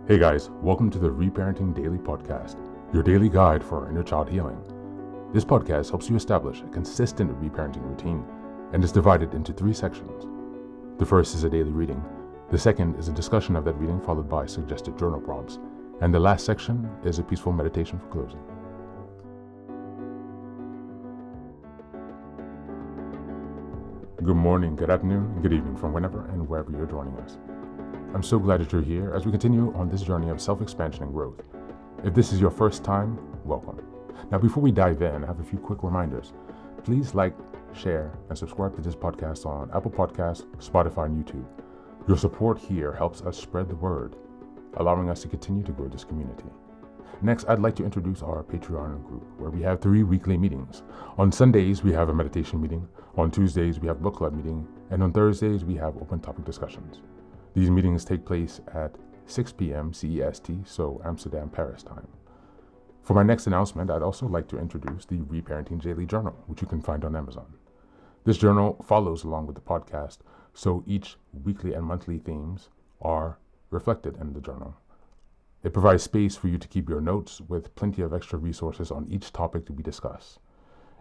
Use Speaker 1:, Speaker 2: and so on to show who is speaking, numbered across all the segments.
Speaker 1: Hey guys, welcome to the Reparenting Daily podcast, your daily guide for inner child healing. This podcast helps you establish a consistent reparenting routine and is divided into 3 sections. The first is a daily reading, the second is a discussion of that reading followed by suggested journal prompts, and the last section is a peaceful meditation for closing. Good morning, good afternoon, and good evening from whenever and wherever you're joining us. I'm so glad that you're here as we continue on this journey of self-expansion and growth. If this is your first time, welcome. Now, before we dive in, I have a few quick reminders. Please like, share, and subscribe to this podcast on Apple Podcasts, Spotify, and YouTube. Your support here helps us spread the word, allowing us to continue to grow this community. Next, I'd like to introduce our Patreon group, where we have 3 weekly meetings. On Sundays, we have a meditation meeting. On Tuesdays, we have book club meeting. And on Thursdays, we have open topic discussions. These meetings take place at 6 p.m. CEST, so Amsterdam, Paris time. For my next announcement, I'd also like to introduce the Reparenting Daily journal, which you can find on Amazon. This journal follows along with the podcast, so each weekly and monthly themes are reflected in the journal. It provides space for you to keep your notes with plenty of extra resources on each topic to be discussed.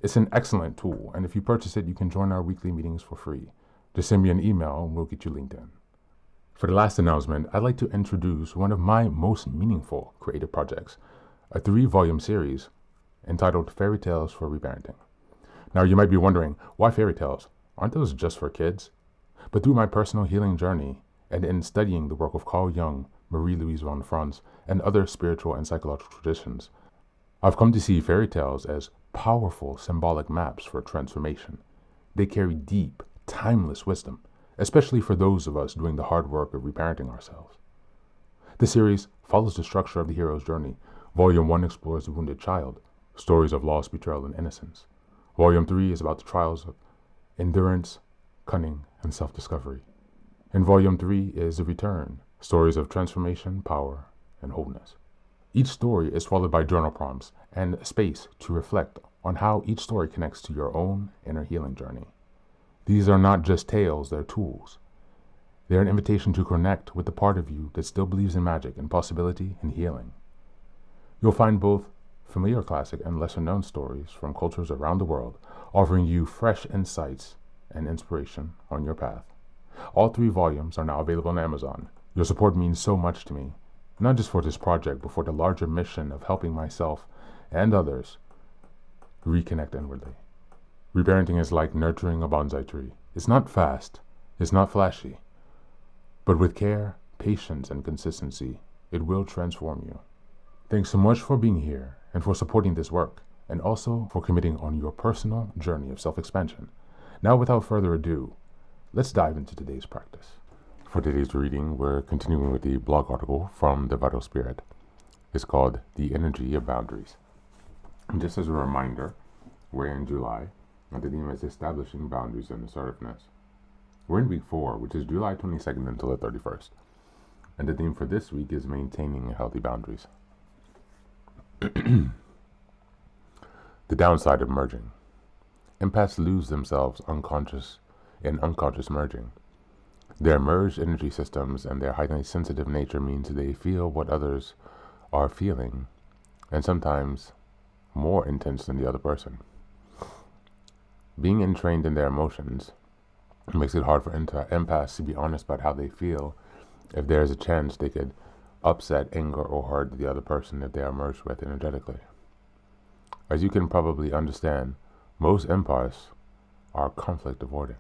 Speaker 1: It's an excellent tool, and if you purchase it, you can join our weekly meetings for free. Just send me an email and we'll get you linked in. For the last announcement, I'd like to introduce one of my most meaningful creative projects, a 3-volume series entitled Fairy Tales for Reparenting. Now, you might be wondering, why fairy tales? Aren't those just for kids? But through my personal healing journey and in studying the work of Carl Jung, Marie-Louise von Franz, and other spiritual and psychological traditions, I've come to see fairy tales as powerful symbolic maps for transformation. They carry deep, timeless wisdom, especially for those of us doing the hard work of reparenting ourselves. The series follows the structure of the hero's journey. Volume 1 explores the wounded child, stories of loss, betrayal, and innocence. Volume 3 is about the trials of endurance, cunning, and self-discovery. And Volume 3 is the return, stories of transformation, power, and wholeness. Each story is followed by journal prompts and space to reflect on how each story connects to your own inner healing journey. These are not just tales, they're tools. They're an invitation to connect with the part of you that still believes in magic and possibility and healing. You'll find both familiar classic and lesser-known stories from cultures around the world, offering you fresh insights and inspiration on your path. All 3 volumes are now available on Amazon. Your support means so much to me, not just for this project, but for the larger mission of helping myself and others reconnect inwardly. Reparenting is like nurturing a bonsai tree. It's not fast, it's not flashy, but with care, patience, and consistency, it will transform you. Thanks so much for being here and for supporting this work, and also for committing on your personal journey of self-expansion. Now, without further ado, let's dive into today's practice. For today's reading, we're continuing with the blog article from The Vital Spirit. It's called The Energy of Boundaries. And just as a reminder, we're in July, and the theme is establishing boundaries and assertiveness. We're in week 4, which is July 22nd until the 31st. And the theme for this week is maintaining healthy boundaries. The downside of merging. Empaths lose themselves in unconscious merging. Their merged energy systems and their highly sensitive nature means they feel what others are feeling, and sometimes more intense than the other person. Being entrained in their emotions makes it hard for empaths to be honest about how they feel if there is a chance they could upset, anger, or hurt the other person if they are merged with energetically. As you can probably understand, most empaths are conflict avoidant,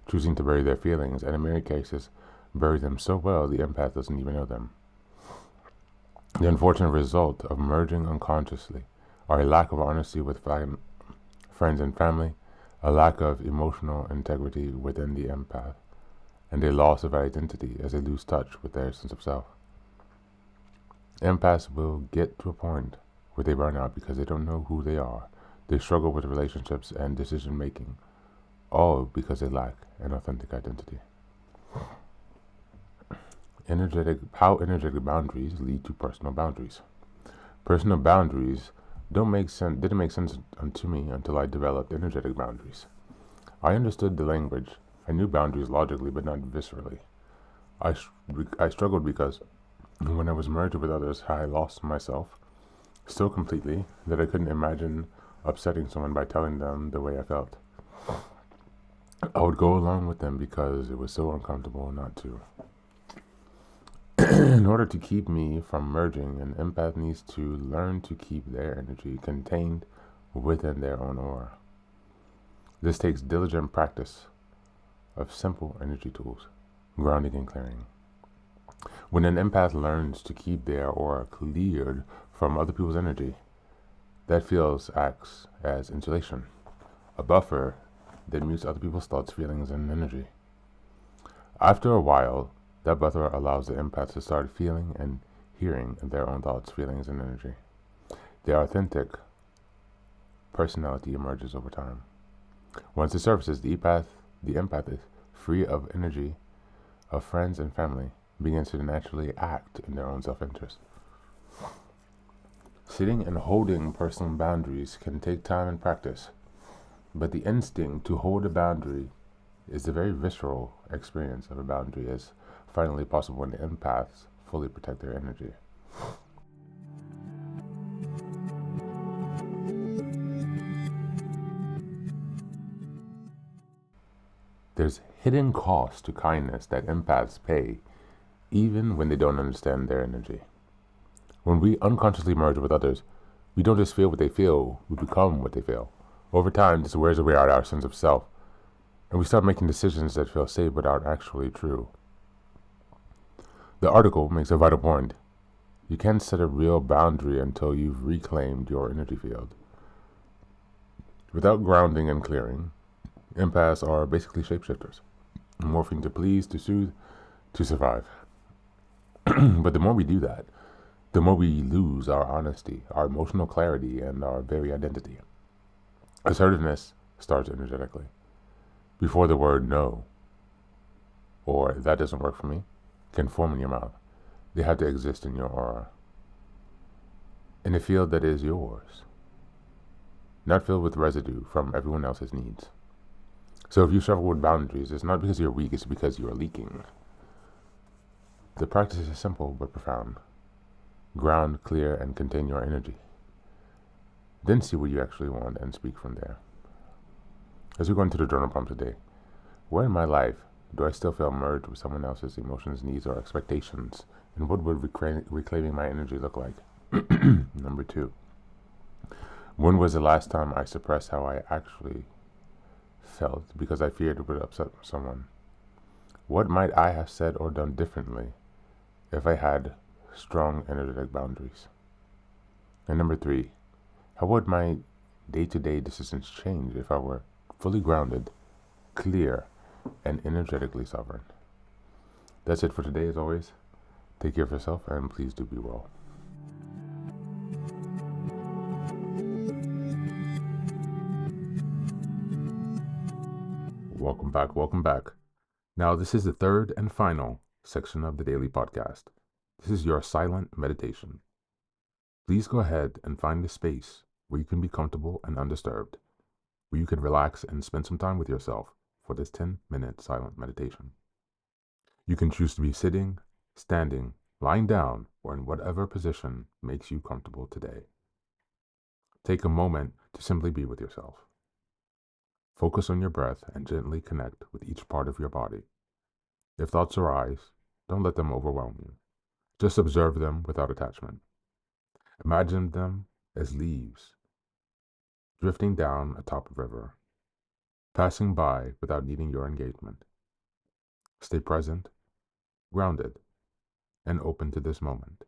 Speaker 1: choosing to bury their feelings, and in many cases bury them so well the empath doesn't even know them. The unfortunate result of merging unconsciously are a lack of honesty with friends and family, a lack of emotional integrity within the empath, and a loss of identity as they lose touch with their sense of self. Empaths will get to a point where they burn out because they don't know who they are. They struggle with relationships and decision making, all because they lack an authentic identity. How energetic boundaries lead to personal boundaries. Personal boundaries didn't make sense to me until I developed energetic boundaries. I understood the language. I knew boundaries logically, but not viscerally. I struggled because When I was merged with others, I lost myself so completely that I couldn't imagine upsetting someone by telling them the way I felt. I would go along with them because it was so uncomfortable not to. In order to keep me from merging, an empath needs to learn to keep their energy contained within their own aura. This takes diligent practice of simple energy tools, grounding and clearing. When an empath learns to keep their aura cleared from other people's energy, that feels acts as insulation, a buffer that mutes other people's thoughts, feelings, and energy. After a while, that buffer allows the empath to start feeling and hearing their own thoughts, feelings, and energy. Their authentic personality emerges over time. Once it surfaces, the empath is free of energy of friends and family, begins to naturally act in their own self-interest. Setting and holding personal boundaries can take time and practice, but the instinct to hold a boundary is the very visceral experience of a boundary is finally possible when the empaths fully protect their energy. There's hidden cost to kindness that empaths pay even when they don't understand their energy. When we unconsciously merge with others, we don't just feel what they feel, we become what they feel. Over time, this wears away our sense of self, and we start making decisions that feel safe but aren't actually true. The article makes a vital point. You can't set a real boundary until you've reclaimed your energy field. Without grounding and clearing, empaths are basically shapeshifters, morphing to please, to soothe, to survive. But the more we do that, the more we lose our honesty, our emotional clarity, and our very identity. Assertiveness starts energetically. Before the word no, or that doesn't work for me, can form in your mouth. They have to exist in your aura, in a field that is yours, not filled with residue from everyone else's needs. So if you struggle with boundaries, it's not because you're weak, it's because you're leaking. The practice is simple but profound. Ground, clear, and contain your energy. Then see what you actually want and speak from there. As we go into the journal prompt today, where in my life do I still feel merged with someone else's emotions, needs, or expectations? And what would reclaiming my energy look like? Number 2, when was the last time I suppressed how I actually felt because I feared it would upset someone? What might I have said or done differently if I had strong energetic boundaries? And number 3, how would my day-to-day decisions change if I were fully grounded, clear, and energetically sovereign? That's it for today. As always, take care of yourself and please do be well. Welcome back. Now, this is the third and final section of the daily podcast. This is your silent meditation. Please go ahead and find a space where you can be comfortable and undisturbed, where you can relax and spend some time with yourself for this 10-minute silent meditation. You can choose to be sitting, standing, lying down, or in whatever position makes you comfortable today. Take a moment to simply be with yourself. Focus on your breath and gently connect with each part of your body. If thoughts arise, don't let them overwhelm you. Just observe them without attachment. Imagine them as leaves drifting down atop a river, passing by without needing your engagement. Stay present, grounded, and open to this moment,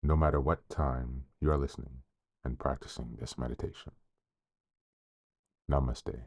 Speaker 1: no matter what time you are listening and practicing this meditation. Namaste.